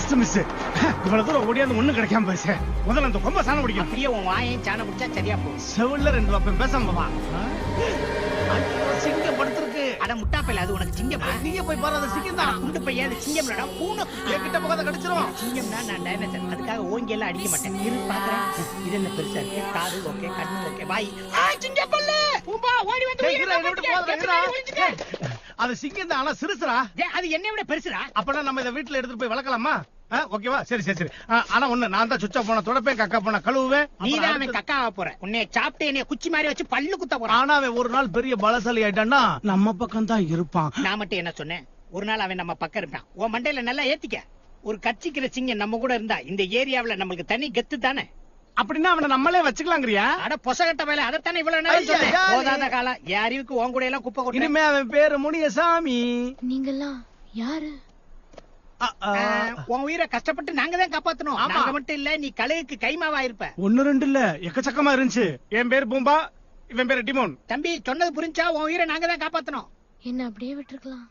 Just miss. இவ்வளவு தூரம் ஓடியாந்து ஒண்ணும் கிடைக்காம போயிடுச்சு. முதல்ல அந்த கொம்ப சாணம் பிடிக்கும். அப்படியே உன் வாயையும் சாணம் பிடிச்சா சரியா போகும். செவில்ல 2 வாப்பம் பேசாம வா. சிங்கம் படுத்திருக்கு. அட முட்டாப்பையில அது உனக்கு சிங்கமா? நீங்க போய் பாரு, அது சிங்கம் தான். குண்டு பையன் அது சிங்கம் இல்லடா, பூனை. என்கிட்ட போகாத கடிச்சிரும். சிங்கம்னா நான் டைனோசர், அதுக்காக ஓங்கி எல்லாம் அடிக்க மாட்டேன். இரு பாக்குறேன். இது என்ன பெருசா இருக்கு? காது ஓகே, கண்ணு ஓகே, வாய். சிங்கம் பல்லு. பூம்பா ஓடி வந்து உயிரை போகாத. அது சிங்கம் தான், ஆனா சிறுசுடா. அது என்னை விட பெருசுடா. அப்பனா நம்ம இத வீட்டுல எடுத்துட்டு போய் வளர்க்கலாமா? ஓகேவா? சரி சரி சரி. ஆனா ஒண்ணு, நான் தான் சுச்சா போன தொடப்பேன், கக்கா போன கழுவுவேன். நீதான் அவன் கக்காவ போற. உன்னை சாப்பிட்டு என்னைய குச்சி மாதிரி வச்சு பல்லு குத்த போறான். ஆனா அவன் ஒரு நாள் பெரிய பலசாலி ஆயிட்டான்னா நம்ம பக்கம் தான் இருப்பான். நான் மட்டும் என்ன சொன்னேன்? ஒரு நாள் அவன் நம்ம பக்கம் இருப்பான். உன் மண்டையில நல்லா ஏத்திக்க. ஒரு கட்சிக்கிற சிங்கம் நம்ம கூட இருந்தா இந்த ஏரியாவுல நம்மளுக்கு தனி கெத்து தானே. அப்படின்னா அவனை நம்மளே வச்சுக்கலாங்கிறியா? அட பொசகட்ட வேலை, அதைத்தானே இவ்வளவு நேரம் சொன்னேன். போதாத காலம். என் அறிவுக்கு உன் கூட எல்லாம் குப்பை கொட்டு. இனிமே அவன் பேரு முனியசாமி. நீங்கெல்லாம் யாரு? உன் உயிரை கஷ்டப்பட்டு நாங்க தான் காப்பாத்தணும். நாங்க மட்டும் இல்ல, நீ கழுகுக்கு கைமாவா இருப்ப. 1 2 இல்ல, எக்கச்சக்கமா இருந்துச்சு. என் பேரு பூம்பா, இவன் பேரு டிமோன். தம்பி சொன்னது புரிஞ்சா? உன் உயிரை நாங்க தான் காப்பாத்தணும். என்ன அப்படியே விட்டுருக்கலாம்.